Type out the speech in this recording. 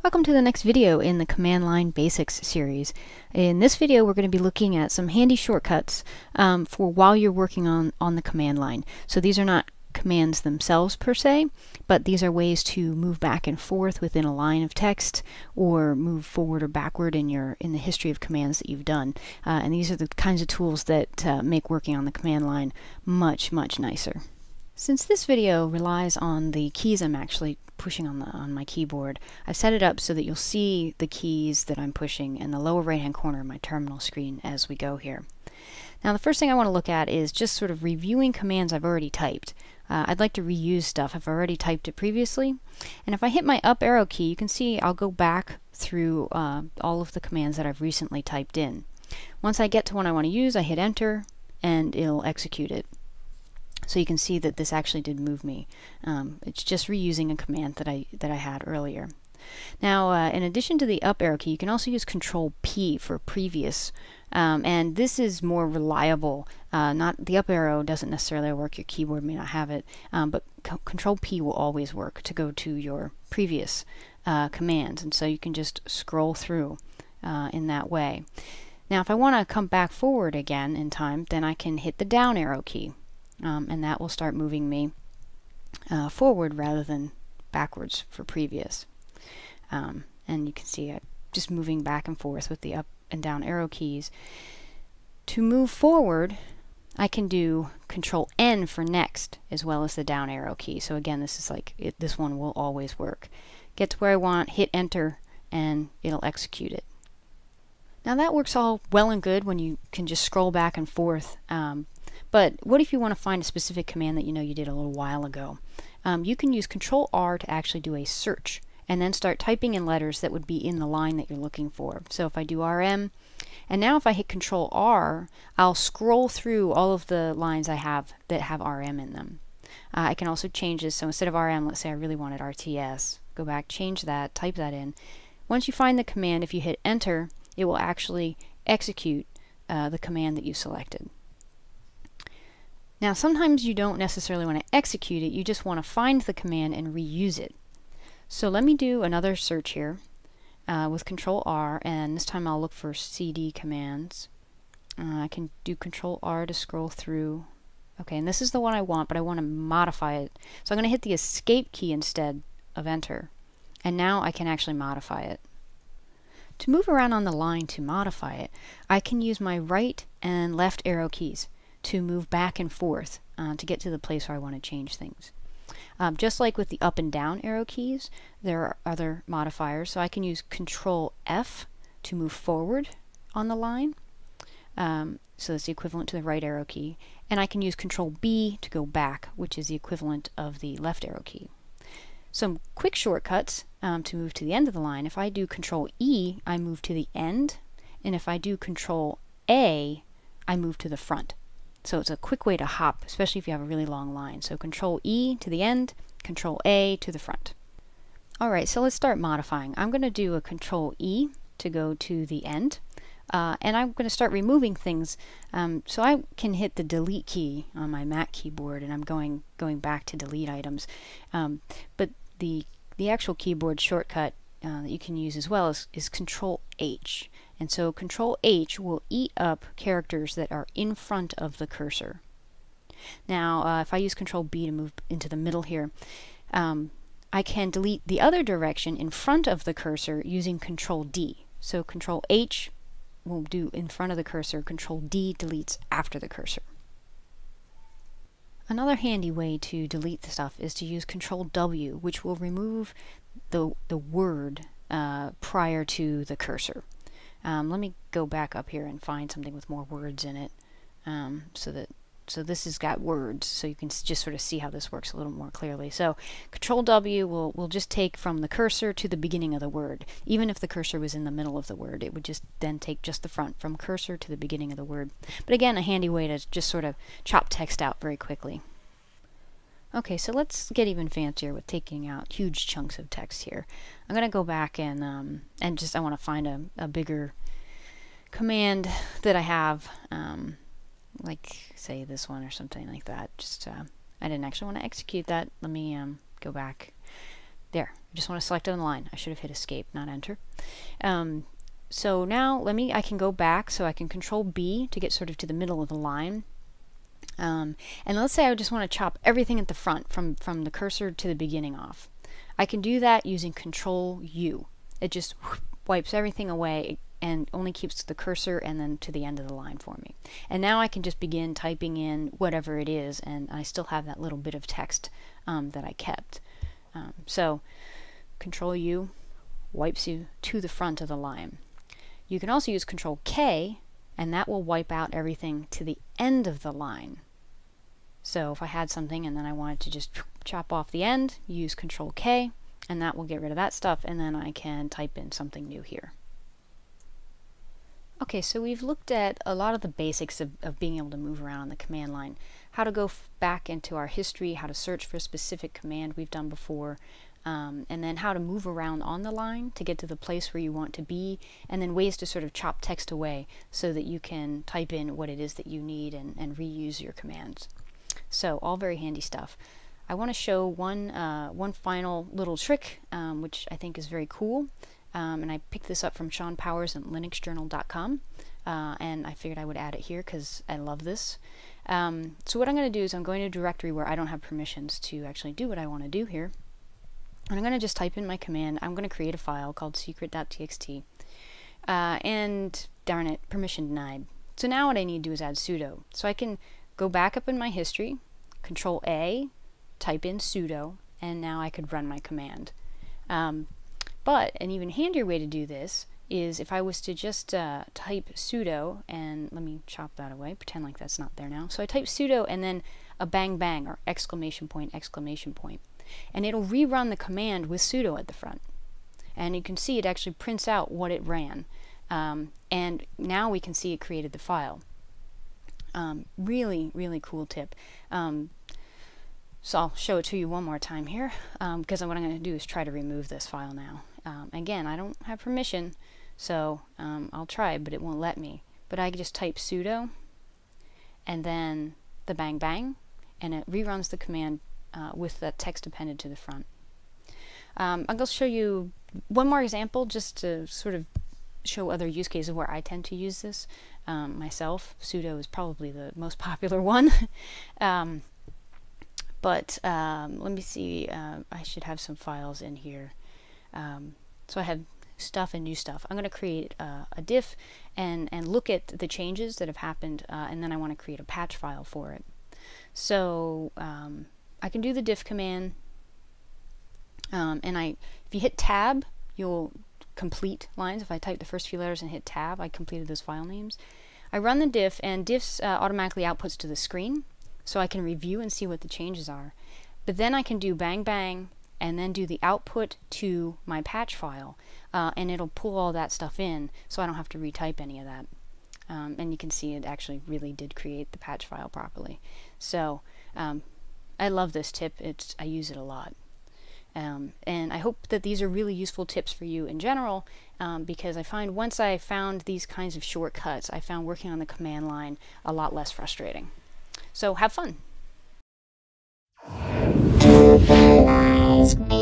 Welcome to the next video in the Command Line Basics series. In this video we're going to be looking at some handy shortcuts for while you're working on the command line. So these are not commands themselves per se, but these are ways to move back and forth within a line of text or move forward or backward in the history of commands that you've done. And these are the kinds of tools that make working on the command line much nicer. Since this video relies on the keys I'm actually pushing on my keyboard, I've set it up so that you'll see the keys that I'm pushing in the lower right hand corner of my terminal screen as we go here. Now the first thing I want to look at is just sort of reviewing commands I've already typed. I'd like to reuse stuff if I've already typed it previously, and if I hit my up arrow key you can see I'll go back through all of the commands that I've recently typed in. Once I get to one I want to use, I hit enter and it'll execute it. So you can see that this actually did move me. It's just reusing a command that I had earlier. Now, in addition to the up arrow key, you can also use Control P for previous, and this is more reliable. Not the up arrow doesn't necessarily work. Your keyboard may not have it, but Control P will always work to go to your previous commands, and so you can just scroll through in that way. Now, if I want to come back forward again in time, then I can hit the down arrow key. And that will start moving me forward rather than backwards for previous. And you can see I'm just moving back and forth with the up and down arrow keys. To move forward, I can do Control N for next as well as the down arrow key. So again, this is like this one will always work. Get to where I want, hit enter, and it'll execute it. Now that works all well and good when you can just scroll back and forth. But what if you want to find a specific command that you know you did a little while ago? You can use Control R to actually do a search and then start typing in letters that would be in the line that you're looking for. So if I do RM, and now if I hit Control R, I'll scroll through all of the lines I have that have RM in them. I can also change this, so instead of RM, let's say I really wanted RTS. Go back, change that, type that in. Once you find the command, if you hit enter, it will actually execute the command that you selected. Now sometimes you don't necessarily want to execute it, you just want to find the command and reuse it. So let me do another search here with Control R, and this time I'll look for CD commands. I can do Control R to scroll through. Okay, and this is the one I want, but I want to modify it. So I'm going to hit the escape key instead of enter, and now I can actually modify it. To move around on the line to modify it, I can use my right and left arrow keys to move back and forth to get to the place where I want to change things. Just like with the up and down arrow keys, there are other modifiers. So I can use Control F to move forward on the line. So that's the equivalent to the right arrow key. And I can use Control B to go back, which is the equivalent of the left arrow key. Some quick shortcuts to move to the end of the line. If I do Control E, I move to the end. And if I do Control A, I move to the front. So it's a quick way to hop, especially if you have a really long line. So Control E to the end, Control A to the front. Alright, so let's start modifying. I'm going to do a Control E to go to the end. And I'm going to start removing things. So I can hit the delete key on my Mac keyboard, and I'm going back to delete items. But the actual keyboard shortcut that you can use as well is Control H. And so Control H will eat up characters that are in front of the cursor. Now if I use Control B to move into the middle here, I can delete the other direction in front of the cursor using Control D. So Control H will do in front of the cursor, Control D deletes after the cursor. Another handy way to delete the stuff is to use Control W, which will remove the word prior to the cursor. Let me go back up here and find something with more words in it. So this has got words, so you can just sort of see how this works a little more clearly. So Control W will just take from the cursor to the beginning of the word. Even if the cursor was in the middle of the word, it would just then take just the front from cursor to the beginning of the word. But again, a handy way to just sort of chop text out very quickly. Okay, so let's get even fancier with taking out huge chunks of text here. I'm going to go back and I want to find a bigger command that I have, like say this one or something like that. Just I didn't actually want to execute that. Let me go back. There. I just want to select it on the line. I should have hit escape, not enter. So now I can go back, so I can control B to get sort of to the middle of the line. And let's say I just want to chop everything at the front from the cursor to the beginning off. I can do that using control U. It just wipes everything away and only keeps the cursor and then to the end of the line for me. And now I can just begin typing in whatever it is, and I still have that little bit of text that I kept. So control U wipes you to the front of the line. You can also use control K, and that will wipe out everything to the end of the line. So if I had something and then I wanted to just chop off the end, use control K, and that will get rid of that stuff, and then I can type in something new here. Okay, so we've looked at a lot of the basics of being able to move around on the command line. How to go back into our history, how to search for a specific command we've done before, and then how to move around on the line to get to the place where you want to be, and then ways to sort of chop text away so that you can type in what it is that you need and reuse your commands. So all very handy stuff. I want to show one final little trick, which I think is very cool. And I picked this up from Sean Powers at linuxjournal.com, and I figured I would add it here because I love this. So what I'm going to do is I'm going to a directory where I don't have permissions to actually do what I want to do here. And I'm going to just type in my command. I'm going to create a file called secret.txt. And darn it, permission denied. So now what I need to do is add sudo. So I can go back up in my history, control A, type in sudo, and now I could run my command. But an even handier way to do this is if I was to just type sudo, and let me chop that away, pretend like that's not there now. So I type sudo and then a bang bang, or exclamation point, and it'll rerun the command with sudo at the front. And you can see it actually prints out what it ran. And now we can see it created the file. Really, really cool tip. So I'll show it to you one more time here, because what I'm going to do is try to remove this file now. Again, I don't have permission, so I'll try, but it won't let me. But I just type sudo, and then the bang bang, and it reruns the command with that text appended to the front. I'm going to show you one more example just to sort of show other use cases where I tend to use this myself. Sudo is probably the most popular one. But let me see, I should have some files in here. So I have stuff and new stuff. I'm going to create a diff and look at the changes that have happened, and then I want to create a patch file for it. So I can do the diff command, and if you hit tab, you'll complete lines. If I type the first few letters and hit tab, I completed those file names. I run the diff, and diffs automatically outputs to the screen, so I can review and see what the changes are. But then I can do bang bang and then do the output to my patch file, and it'll pull all that stuff in so I don't have to retype any of that. And you can see it actually really did create the patch file properly. So I love this tip. I use it a lot. And I hope that these are really useful tips for you in general, because I find once I found these kinds of shortcuts, I found working on the command line a lot less frustrating. So have fun! Drupalize.Me